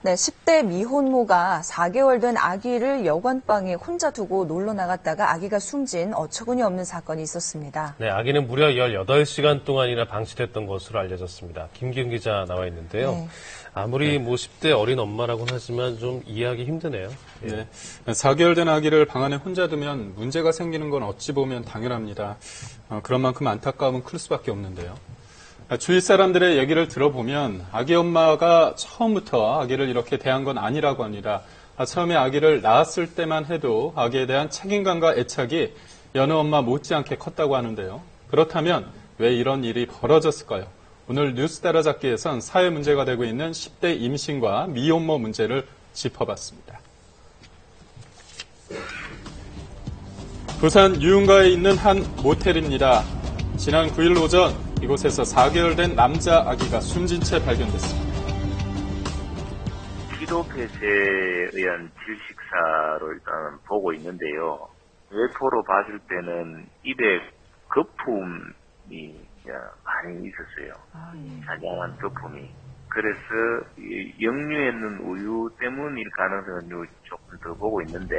네, 10대 미혼모가 4개월 된 아기를 여관방에 혼자 두고 놀러 나갔다가 아기가 숨진 어처구니 없는 사건이 있었습니다. 네, 아기는 무려 18시간 동안이나 방치됐던 것으로 알려졌습니다. 김기훈 기자 나와 있는데요. 네. 아무리 10대 어린 엄마라고는 하지만 좀 이해하기 힘드네요. 네. 4개월 된 아기를 방 안에 혼자 두면 문제가 생기는 건 어찌 보면 당연합니다. 그런 만큼 안타까움은 클 수밖에 없는데요. 주위 사람들의 얘기를 들어보면 아기 엄마가 처음부터 아기를 이렇게 대한 건 아니라고 합니다. 처음에 아기를 낳았을 때만 해도 아기에 대한 책임감과 애착이 여느 엄마 못지않게 컸다고 하는데요. 그렇다면 왜 이런 일이 벌어졌을까요? 오늘 뉴스 따라잡기에선 사회 문제가 되고 있는 10대 임신과 미혼모 문제를 짚어봤습니다. 부산 유흥가에 있는 한 모텔입니다. 지난 9일 오전 이곳에서 4개월 된 남자 아기가 숨진 채 발견됐습니다. 기도폐쇄에 의한 질식사로 일단 보고 있는데요. 외포로 봤을 때는 입에 거품이 많이 있었어요. 잔잔한 거품이. 그래서 역류에 있는 우유 때문일 가능성은 조금 더 보고 있는데.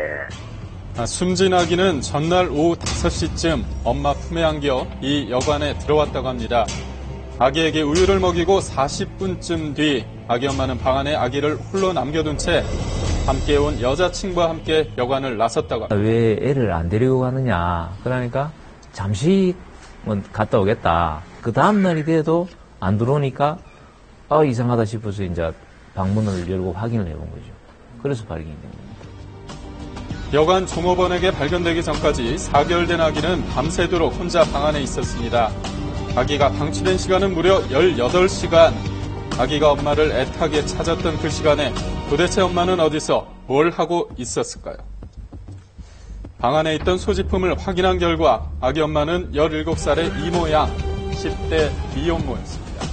숨진 아기는 전날 오후 5시쯤 엄마 품에 안겨 이 여관에 들어왔다고 합니다. 아기에게 우유를 먹이고 40분쯤 뒤 아기 엄마는 방 안에 아기를 홀로 남겨둔 채 함께 온 여자친구와 함께 여관을 나섰다고 합니다. 왜 애를 안 데리고 가느냐. 그러니까 잠시 갔다 오겠다. 그 다음날이 돼도 안 들어오니까 이상하다 싶어서 이제 방문을 열고 확인을 해본 거죠. 그래서 발견이 된 겁니다. 여관 종업원에게 발견되기 전까지 4개월 된 아기는 밤새도록 혼자 방 안에 있었습니다. 아기가 방치된 시간은 무려 18시간. 아기가 엄마를 애타게 찾았던 그 시간에 도대체 엄마는 어디서 뭘 하고 있었을까요? 방 안에 있던 소지품을 확인한 결과 아기 엄마는 17살의 이모 양, 10대 미혼모였습니다.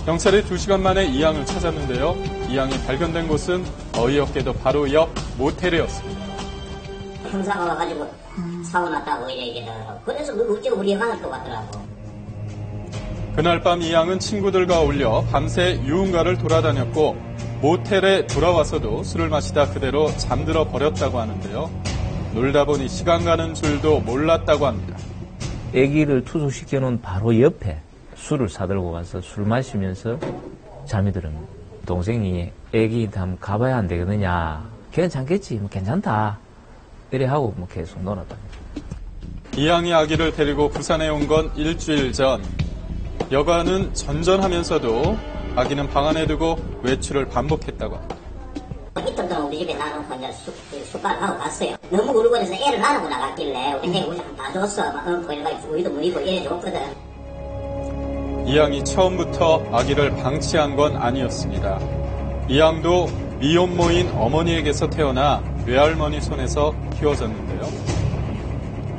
경찰이 2시간 만에 이 양을 찾았는데요. 이 양이 발견된 곳은 어이없게도 바로 옆 모텔이었습니다. 형사가 와가지고 사고 났다고 얘기하더라고. 그래서 어쩌고 우리 여관을 또 왔더라고. 그날 밤 이 양은 친구들과 어울려 밤새 유흥가를 돌아다녔고 모텔에 돌아와서도 술을 마시다 그대로 잠들어 버렸다고 하는데요. 놀다 보니 시간 가는 줄도 몰랐다고 합니다. 아기를 투숙시켜놓은 바로 옆에 술을 사들고 가서 술 마시면서 잠이 들은 동생이 아기 한번 가봐야 안 되겠느냐. 괜찮겠지. 괜찮다. 이래 하고 계속 놀았다. 이 양이 아기를 데리고 부산에 온 건 일주일 전. 여관은 전전하면서도 아기는 방 안에 두고 외출을 반복했다고 합니다. 이틀 동안 우리 집에 놔놓고 이제 숙박을 하고 갔어요. 너무 울고 해서 애를 놔놓고 나갔길래 우리 애가 우리 한번 봐줬어. 막 이래가지고 우리도 무리고 이래 줬거든. 이 양이 처음부터 아기를 방치한 건 아니었습니다. 이 양도 미혼모인 어머니에게서 태어나 외할머니 손에서 키워졌는데요.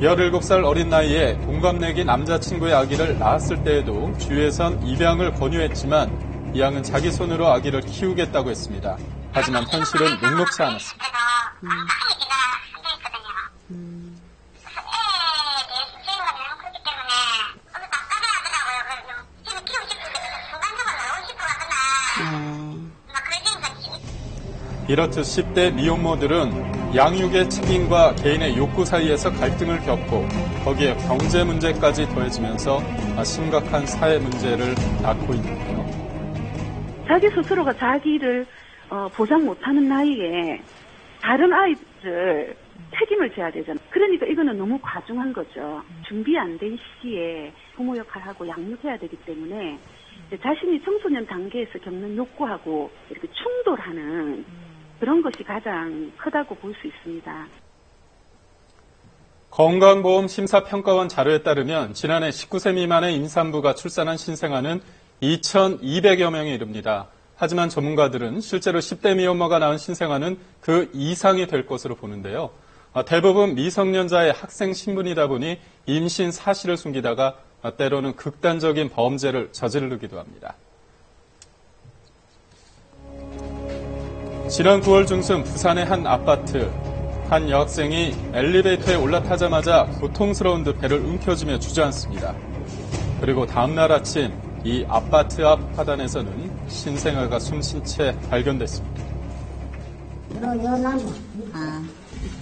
17살 어린 나이에 동갑내기 남자친구의 아기를 낳았을 때에도 주위에선 입양을 권유했지만 이 양은 자기 손으로 아기를 키우겠다고 했습니다. 하지만 현실은 녹록지 않았습니다. 이렇듯 10대 미혼모들은 양육의 책임과 개인의 욕구 사이에서 갈등을 겪고 거기에 경제 문제까지 더해지면서 심각한 사회 문제를 낳고 있는데요. 자기 스스로가 자기를 보장 못하는 나이에 다른 아이들 책임을 져야 되잖아. 그러니까 이거는 너무 과중한 거죠. 준비 안 된 시기에 부모 역할하고 양육해야 되기 때문에 자신이 청소년 단계에서 겪는 욕구하고 이렇게 충돌하는 그런 것이 가장 크다고 볼 수 있습니다. 건강보험 심사평가원 자료에 따르면 지난해 19세 미만의 임산부가 출산한 신생아는 2,200여 명에 이릅니다. 하지만 전문가들은 실제로 10대 미혼모가 낳은 신생아는 그 이상이 될 것으로 보는데요. 대부분 미성년자의 학생 신분이다 보니 임신 사실을 숨기다가 때로는 극단적인 범죄를 저지르기도 합니다. 지난 9월 중순 부산의 한 아파트. 한 여학생이 엘리베이터에 올라타자마자 고통스러운 듯 배를 움켜쥐며 주저앉습니다. 그리고 다음날 아침 이 아파트 앞 화단에서는 신생아가 숨진 채 발견됐습니다. 요 나무,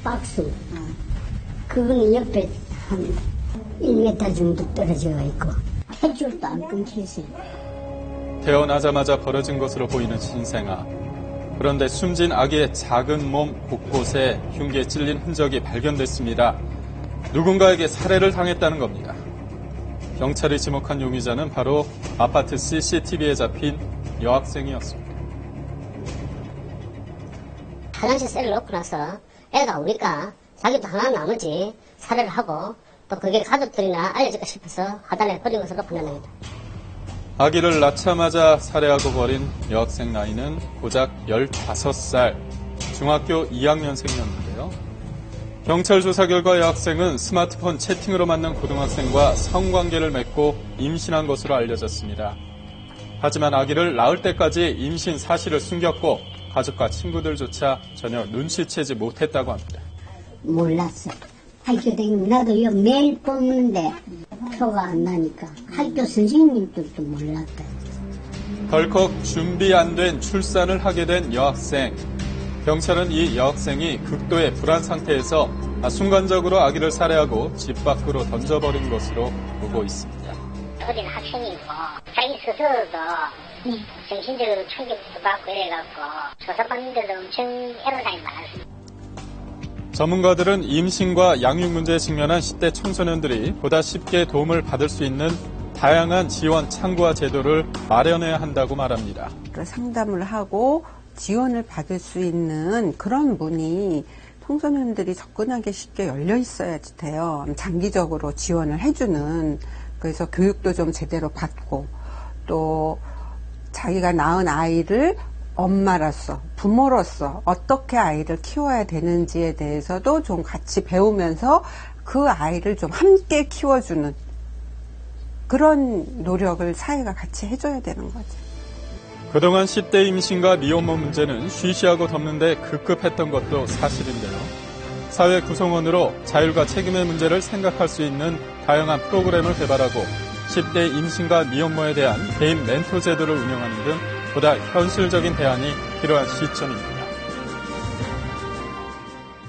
박스, 그거는 옆에 한 1m 정도 떨어져 있고, 한 줄도 안 끊겼어요. 태어나자마자 벌어진 것으로 보이는 신생아. 그런데 숨진 아기의 작은 몸 곳곳에 흉기에 찔린 흔적이 발견됐습니다. 누군가에게 살해를 당했다는 겁니다. 경찰이 지목한 용의자는 바로 아파트 CCTV에 잡힌 여학생이었습니다. 화장실 셀을 놓고 나서 애가 우니까 자기도 하나 남은지 살해를 하고 또 그게 가족들이나 알려질까 싶어서 화단에 버린 것으로 판단합니다. 아기를 낳자마자 살해하고 버린 여학생 나이는 고작 15살, 중학교 2학년생이었는데요. 경찰 조사 결과 여학생은 스마트폰 채팅으로 만난 고등학생과 성관계를 맺고 임신한 것으로 알려졌습니다. 하지만 아기를 낳을 때까지 임신 사실을 숨겼고 가족과 친구들조차 전혀 눈치채지 못했다고 합니다. 몰랐어. 학교 다니면 나도 이거 매일 뽑는데 표가 안 나니까 학교 선생님들도 몰랐다. 덜컥 준비 안 된 출산을 하게 된 여학생. 경찰은 이 여학생이 극도의 불안 상태에서 순간적으로 아기를 살해하고 집 밖으로 던져버린 것으로 보고 있습니다. 어린 학생이고 자기 스스로도 정신적으로 충격도 받고 이래갖고 조사받는데도 엄청 애로사항이 많았습니다. 전문가들은 임신과 양육 문제에 직면한 10대 청소년들이 보다 쉽게 도움을 받을 수 있는 다양한 지원 창구와 제도를 마련해야 한다고 말합니다. 상담을 하고 지원을 받을 수 있는 그런 문이 청소년들이 접근하기 쉽게 열려 있어야 돼요. 장기적으로 지원을 해주는, 그래서 교육도 좀 제대로 받고 또 자기가 낳은 아이를 엄마로서, 부모로서 어떻게 아이를 키워야 되는지에 대해서도 좀 같이 배우면서 그 아이를 좀 함께 키워주는 그런 노력을 사회가 같이 해줘야 되는 거죠. 그동안 10대 임신과 미혼모 문제는 쉬쉬하고 덮는데 급급했던 것도 사실인데요. 사회 구성원으로 자율과 책임의 문제를 생각할 수 있는 다양한 프로그램을 개발하고 10대 임신과 미혼모에 대한 개인 멘토 제도를 운영하는 등 보다 현실적인 대안이 필요한 시점입니다.